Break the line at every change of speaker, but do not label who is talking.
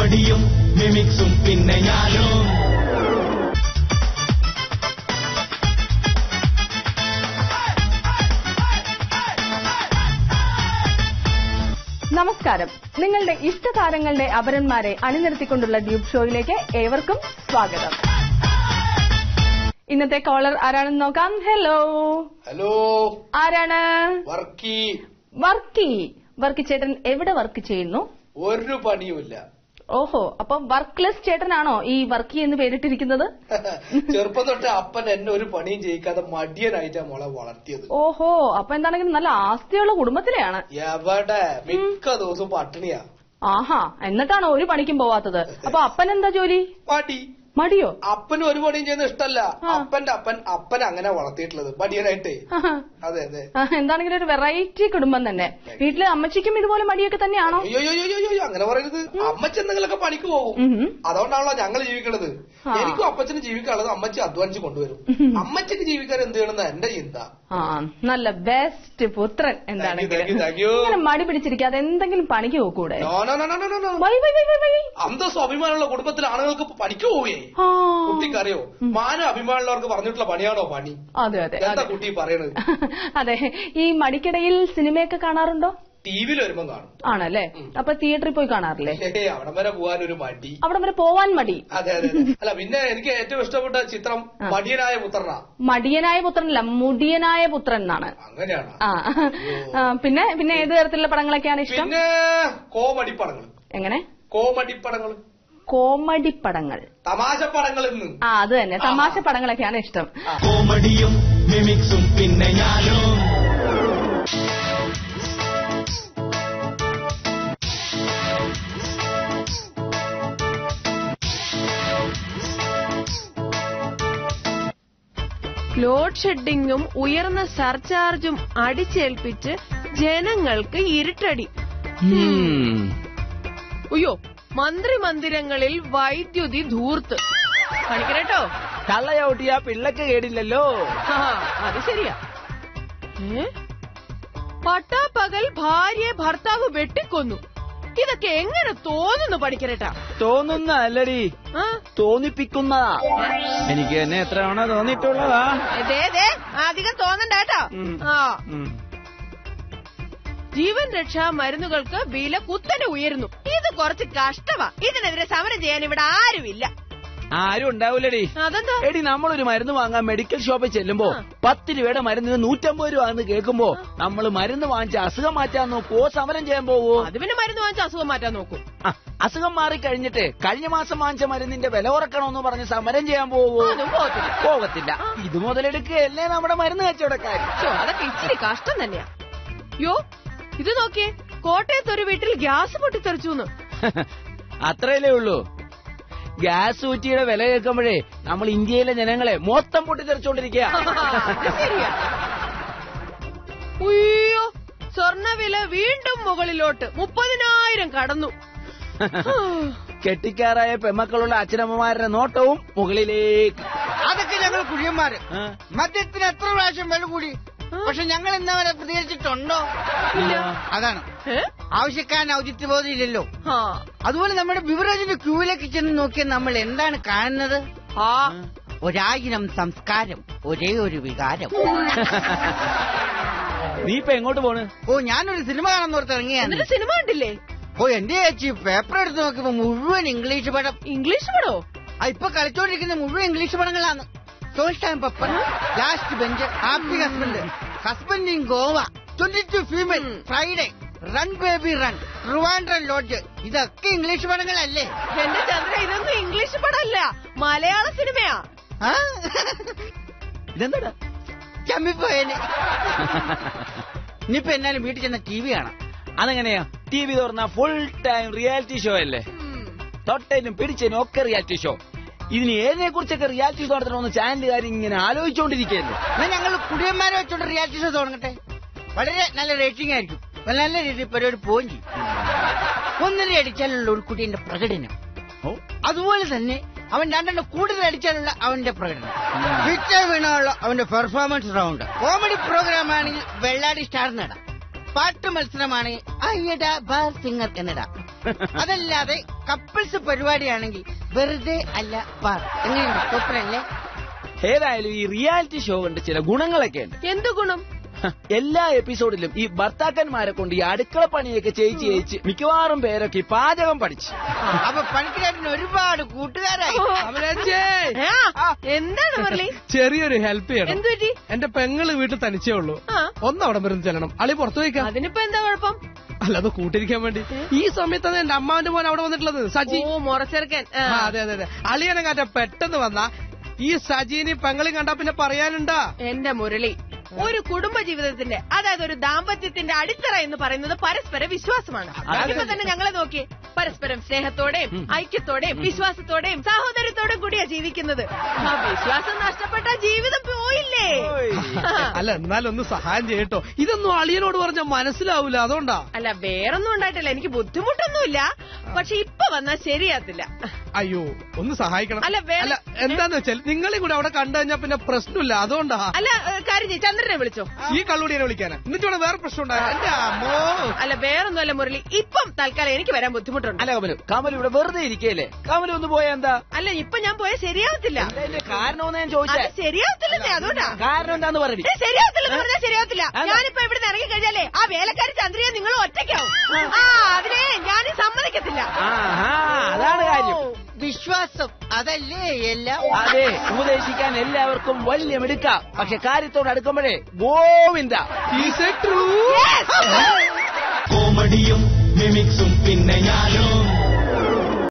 കോമഡിയും മിമിക്സും പിന്നെ ഞാനും.
നമസ്കാരം. നിങ്ങളുടെ ഇഷ്ടതാരങ്ങളുടെ അപരന്മാരെ അണിനിരത്തിക്കൊണ്ടുള്ള ഡ്യൂബ് ഷോയിലേക്ക് ഏവർക്കും സ്വാഗതം. ഇന്നത്തെ കോളർ ആരാണെന്ന് നോക്കാം. ഹലോ.
ഹലോ,
ആരാണ്?
വർക്കി.
വർക്കി ചേട്ടൻ എവിടെ വർക്ക് ചെയ്യുന്നു?
ഒരു പണിയുമില്ല.
ഓഹോ, അപ്പൊ വർക്ക്ലെസ് ചേട്ടനാണോ ഈ വർക്കി എന്ന് പേരിട്ടിരിക്കുന്നത്?
ചെറുപ്പം തൊട്ട് അപ്പൻ എന്നെ ഒരു പണിയും ചെയ്യിക്കാതെ മടിയനായിട്ടാ മോളെ വളർത്തിയത്.
ഓഹോ, അപ്പൊ എന്താണെങ്കിലും നല്ല ആസ്തിയുള്ള കുടുംബത്തിലെയാണ്.
എവിടെ, മിക്ക ദിവസവും പട്ടിണിയാ.
ആഹാ, എന്നിട്ടാണോ ഒരു പണിക്കും പോവാത്തത്? അപ്പൊ അപ്പൻ എന്താ ജോലി? മടിയോ?
അപ്പനും ഒരു പണിയും ചെയ്യുന്ന ഇഷ്ടമല്ല. അപ്പൻ അങ്ങനെ വളർത്തിയിട്ടുള്ളത് മടിയനായിട്ടേ. അതെ അതെ.
എന്താണെങ്കിലും ഒരു വെറൈറ്റി കുടുംബം തന്നെ. വീട്ടില് അമ്മച്ചിക്കും ഇതുപോലെ മടിയൊക്കെ തന്നെയാണോ?
അയ്യോ, അങ്ങനെ പറയരുത്. അമ്മച്ചി എന്തെങ്കിലുമൊക്കെ പണിക്ക് പോകും. അതുകൊണ്ടാണല്ലോ ഞങ്ങൾ ജീവിക്കണത്. എനിക്കും അപ്പച്ചന് ജീവിക്കാനുള്ളത് അമ്മച്ചി അധ്വാനിച്ച് കൊണ്ടുവരും. അമ്മച്ചിക്ക് ജീവിക്കാൻ എന്ത് ചെയ്യണമെന്ന് എന്റെ ചിന്ത.
നല്ല ബെസ്റ്റ് പുത്രൻ. എന്താണെങ്കിലും മടി പിടിച്ചിരിക്കാതെ എന്തെങ്കിലും പണിക്ക് പോകൂടെ?
അന്തസ്സും അഭിമാനമുള്ള കുടുംബത്തിലെ ആണുങ്ങൾക്ക് പണിക്ക് പോവേ. കുട്ടിക്കറിയോ, മാന അഭിമാനമുള്ളവർക്ക് പറഞ്ഞിട്ടുള്ള പണിയാണോ പണി?
അതെ അതെ.
എന്താ കുട്ടി പറയണത്?
അതെ. ഈ മടിക്കിടയിൽ സിനിമയൊക്കെ കാണാറുണ്ടോ?
ടിവിയിൽ വരുമ്പോ കാണും.
ആണല്ലേ? അപ്പൊ തിയേറ്ററിൽ പോയി കാണാറില്ലേ?
അവിടെ വരെ പോവാനൊരു മടി.
അവിടെ വരെ പോവാൻ മടി?
അതെ അതെ. അല്ല, പിന്നെ എനിക്ക് ഏറ്റവും ഇഷ്ടപ്പെട്ട ചിത്രം മടിയനായ പുത്രനാ.
മടിയനായ പുത്രനല്ല, മുടിയനായ പുത്രൻ എന്നാണ്.
അങ്ങനെയാണ്.
പിന്നെ പിന്നെ ഏത് തരത്തിലുള്ള പടങ്ങളൊക്കെയാണ് ഇഷ്ടം?
പിന്നെ കോമഡി പടങ്ങൾ.
എങ്ങനെ?
കോമഡി പടങ്ങൾ.
കോമഡി പടങ്ങൾ,
തമാശ പടങ്ങൾ.
അത് തന്നെ, തമാശ പടങ്ങളൊക്കെയാണ് ഇഷ്ടം.
കോമഡിയും മിമിക്സും പിന്നെ ഞാനും.
ലോഡ് ഷെഡിങ്ങും ഉയർന്ന സർചാർജും അടിച്ചേൽപ്പിച്ച് ജനങ്ങൾക്ക് ഇരുട്ടടി. അയ്യോ, മന്ത്രിമന്ദിരങ്ങളിൽ വൈദ്യുതി ധൂർത്ത്. പണിക്കരട്ടോ,
കള്ളയോട്ടിയാ പിള്ളക്ക് കേടില്ലല്ലോ.
അത് ശരിയാ. പട്ടാപ്പകൽ ഭാര്യയെ ഭർത്താവ് വെട്ടിക്കൊന്നു. ഇതൊക്കെ എങ്ങനെ തോന്നുന്നു പണിക്കരട്ടാ?
തോന്നുന്ന അല്ലടി, തോന്നിപ്പിക്കുന്നതാ. എനിക്ക് തന്നെ എത്ര തവണ തോന്നിയിട്ടുള്ളതാ.
അധികം തോന്നണ്ട കേട്ടോ. ജീവൻ രക്ഷാ മരുന്നുകൾക്ക് വില കുത്തനെ ഉയരുന്നു. ഇത് കുറച്ച് കഷ്ടമാ. ഇതിനെതിരെ സമരം ചെയ്യാൻ ഇവിടെ ആരുമില്ല.
ആരും ഉണ്ടാവൂലടി.
അതെന്താ?
എടി, നമ്മളൊരു മരുന്ന് വാങ്ങാൻ മെഡിക്കൽ ഷോപ്പിൽ ചെല്ലുമ്പോ 10 രൂപയുടെ മരുന്നിന് 150 രൂപ എന്ന് കേൾക്കുമ്പോ നമ്മൾ മരുന്ന് വാങ്ങിച്ച് അസുഖം മാറ്റാൻ നോക്കുവോ സമരം ചെയ്യാൻ പോവോ?
അത് പിന്നെ മരുന്ന് വാങ്ങിച്ച് അസുഖം മാറ്റാൻ നോക്കും.
അസുഖം മാറിക്കഴിഞ്ഞിട്ട് കഴിഞ്ഞ മാസം വാങ്ങിച്ച മരുന്നിന്റെ വില കുറക്കണമെന്ന് പറഞ്ഞ് സമരം ചെയ്യാൻ പോവോ? പോകത്തില്ല. ഇത് മുതലെടുക്കുകയല്ലേ നമ്മുടെ മരുന്ന് കച്ചവടക്കാർ.
അതൊക്കെ ഇച്ചിരി കഷ്ടം തന്നെയാ. യോ, ഇത് നോക്കിയേ, കോട്ടയത്ത് ഒരു വീട്ടിൽ ഗ്യാസ് പൊട്ടിത്തെറിച്ചു.
അത്രയല്ലേ ഉള്ളൂ. ഗ്യാസ് കുറ്റിയുടെ വില കേൾക്കുമ്പോഴേ നമ്മൾ ഇന്ത്യയിലെ ജനങ്ങളെ മൊത്തം പൊട്ടിത്തെറിച്ചോണ്ടിരിക്കുക.
അയ്യോ, സ്വർണ്ണവില വീണ്ടും മുകളിലോട്ട് 30,000 കടന്നു.
കെട്ടിക്കാറായ പെമ്മക്കളുള്ള അച്ഛനമ്മമാരുടെ നോട്ടവും മുകളിലേക്ക്.
അതൊക്കെ ഞങ്ങൾ കുഴിയന്മാര്. മദ്യത്തിന് എത്ര പ്രാവശ്യം വില കൂടി, പക്ഷെ ഞങ്ങൾ ഇന്നവരെ പ്രതികരിച്ചിട്ടുണ്ടോ? അതാണ് ആവശ്യക്കാരൻ ഔചിത്യബോധം ഇല്ലല്ലോ. അതുപോലെ നമ്മുടെ ബിവറേജിന്റെ ക്യൂവിലേക്ക് ചെന്ന് നോക്കിയാൽ നമ്മൾ എന്താണ് കാണുന്നത്? 1000 സംസ്കാരം, ഒരേ ഒരു വികാരം.
നീ ഇപ്പൊ എങ്ങോട്ട് പോണ്?
ഞാനൊരു സിനിമ കാണാൻ ഓർത്ത് ഇറങ്ങിയാണ്.
സിനിമ കണ്ടില്ലേ?
എന്റെ ചേച്ചി പേപ്പർ എടുത്ത് നോക്കിയപ്പോ മുഴുവൻ ഇംഗ്ലീഷ് പടം.
ഇംഗ്ലീഷ് പടോ?
ഇപ്പൊ കളിച്ചോണ്ടിരിക്കുന്ന മുഴുവൻ ഇംഗ്ലീഷ് പടങ്ങളാണ്. Salt and pepper, last bench, happy husband, husband in Goa, 22 female, Friday, run baby run, Trivandrum lodge. ഇതൊക്കെ ഇംഗ്ലീഷ് പടങ്ങളല്ലേ?
എന്റെ ചന്ദ്ര, ഇതൊന്നും ഇംഗ്ലീഷ് പടമല്ല, മലയാള സിനിമയാ.
ഇതെന്താ
ചമ്മിപ്പോയേനെ. ഇനിയിപ്പോ എന്നാലും വീട്ടിൽ ചെന്ന TV കാണാം.
അതെങ്ങനെയാ? TV തുറന്ന ഫുൾ ടൈം റിയാലിറ്റി ഷോ അല്ലേ? തൊട്ടേനും പിടിച്ചേനും ഒക്കെ റിയാലിറ്റി ഷോ. ഇതിന് ഏതിനെ കുറിച്ചൊക്കെ റിയാലിറ്റി ഷോ നടത്തണമെന്ന് ചാനലുകാർ ഇങ്ങനെ ആലോചിച്ചുകൊണ്ടിരിക്കുന്നു.
ഞങ്ങൾ കുടിയന്മാരെ വെച്ചോണ്ട് റിയാലിറ്റി ഷോ തുടങ്ങട്ടെ. വളരെ നല്ല റേറ്റിംഗ് ആയിരിക്കും. നല്ല രീതിയിൽ പരിപാടി പോവുകയും ചെയ്യും. 1.5 അടിച്ചാലുള്ള ഒരു കുട്ടീന്റെ പ്രകടനം, അതുപോലെ തന്നെ അവൻ 2 കൂടുതൽ അടിച്ചാലുള്ള അവന്റെ പ്രകടനം, വിറ്റ് വീണുള്ള അവന്റെ പെർഫോമൻസ് റൗണ്ട്. കോമഡി പ്രോഗ്രാം ആണെങ്കിൽ വെള്ളാടി സ്റ്റാർ നേടാം. പാട്ട് മത്സരമാണെങ്കിൽ അയ്യട ബാർ സിംഗർ എന്നിടാം. അതല്ലാതെ കപ്പിൾസ് പരിപാടിയാണെങ്കിൽ വെറുതെ അല്ല പാർ. എങ്ങനെയുണ്ട്? സൂപ്പറല്ലേ?
ഏതായാലും ഈ റിയാലിറ്റി ഷോ കൊണ്ട് ചില ഗുണങ്ങളൊക്കെ ഉണ്ട്.
എന്ത് ഗുണം?
എല്ലാ എപ്പിസോഡിലും ഈ ഭർത്താക്കന്മാരെ കൊണ്ട് ഈ അടുക്കള പണിയൊക്കെ ചെയ്യിച്ച് മിക്കവാറും പേരൊക്കെ ഈ പാചകം പഠിച്ചു.
അപ്പൊ പണിക്കിരാട്ടിന് ഒരുപാട് കൂട്ടുകാരായി.
എന്താണ് മുരളി?
ചെറിയൊരു ഹെൽപ്പ് ചെയ്യണം.
എന്തുപറ്റി?
എന്റെ പെങ്ങള് വീട്ടിൽ തനിച്ചേ ഉള്ളൂ. ഒന്ന് അവിടെ വരുന്ന ചെല്ലണം. അളി പുറത്തു പോയിക്കാം.
അതിനിപ്പോ എന്താ കുഴപ്പം?
അല്ലാതെ കൂട്ടിരിക്കാൻ വേണ്ടി. ഈ സമയത്താണ് എന്റെ അമ്മാവന്റെ മോൻ അവിടെ വന്നിട്ടുള്ളത്, സജി.
ഓ, മുറച്ചെറുക്കൻ.
അതെ അതെ അതെ. അളിയനെ കാറ്റ പെട്ടെന്ന് വന്നാ ഈ സജീനി പെങ്ങളി കണ്ടാ പിന്നെ പറയാനുണ്ടാ?
എന്റെ മുരളി, ഒരു കുടുംബ ജീവിതത്തിന്റെ, അതായത് ഒരു ദാമ്പത്യത്തിന്റെ അടിത്തറ എന്ന് പറയുന്നത് പരസ്പര വിശ്വാസമാണ്. ഇപ്പൊ തന്നെ ഞങ്ങളെ നോക്കിയേ, പരസ്പരം സ്നേഹത്തോടെയും ഐക്യത്തോടെയും വിശ്വാസത്തോടെയും സഹോദരത്തോടെയും കൂടിയാ ജീവിക്കുന്നത്. ആ വിശ്വാസം നഷ്ടപ്പെട്ട ജീവിതം പോയില്ലേ?
അല്ല, എന്നാലൊന്ന് സഹായം ചെയ്യട്ടോ. ഇതൊന്നും അളിയനോട് പറഞ്ഞാൽ മനസ്സിലാവൂല, അതുകൊണ്ടാ.
അല്ല, വേറൊന്നും ഉണ്ടായിട്ടില്ല, എനിക്ക് ബുദ്ധിമുട്ടൊന്നുമില്ല. പക്ഷെ ഇപ്പൊ വന്നാൽ ശരിയാത്തില്ല.
അയ്യോ, ഒന്ന് സഹായിക്കണം.
അല്ല,
എന്താന്ന് വെച്ചാൽ നിങ്ങളെയും കൂടെ അവിടെ കണ്ടു കഴിഞ്ഞാൽ പിന്നെ പ്രശ്നമില്ല, അതുകൊണ്ടാ.
അല്ല, കാര്യം ചന്ദ്രനെ വിളിച്ചോ.
ഈ കള്ളുടിയെ വിളിക്കാനാ. എന്നിട്ട് ഇവിടെ വേറെ പ്രശ്നം ഉണ്ടായോ?
അല്ല, വേറൊന്നുമല്ല മുരളി, ഇപ്പം തൽക്കാലം എനിക്ക് വരാൻ ബുദ്ധിമുട്ടുണ്ട്.
അല്ല കമലു ഇവിടെ വെറുതെ ഇരിക്കല്ലേ? കമലു ഒന്ന് പോയാ എന്താ?
അല്ല, ഇപ്പൊ ഞാൻ പോയാൽ ശരിയാവത്തില്ല.
കാരണം ഞാൻ ചോദിച്ചേ.
ശരിയാവത്തില്ലെന്നേ, അതുകൊണ്ടാ.
കാരണം എന്താന്ന് പറയും.
ശരിയാവത്തില്ലെന്ന് പറഞ്ഞാൽ ശരിയാവത്തില്ല. ഞാനിപ്പോ ഇവിടെ ഇറങ്ങി കഴിഞ്ഞാലേ ആ വേലക്കാരി ചന്ദ്രയെ നിങ്ങൾ ഒറ്റയ്ക്കാവും. അതിനെ ഞാൻ സമ്മതിക്കത്തില്ല.
അതാണ് കാര്യം.
വിശ്വാസം അതല്ലേ എല്ലാം.
അതെ, ഉപദേശിക്കാൻ എല്ലാവർക്കും വലിയ മിടുക്കാം. പക്ഷെ കാര്യത്തോട് അടുക്കുമ്പോഴേ ഗോവിന്ദ.
കോമഡിയും മിമിക്സും പിന്നെ ഞാനോ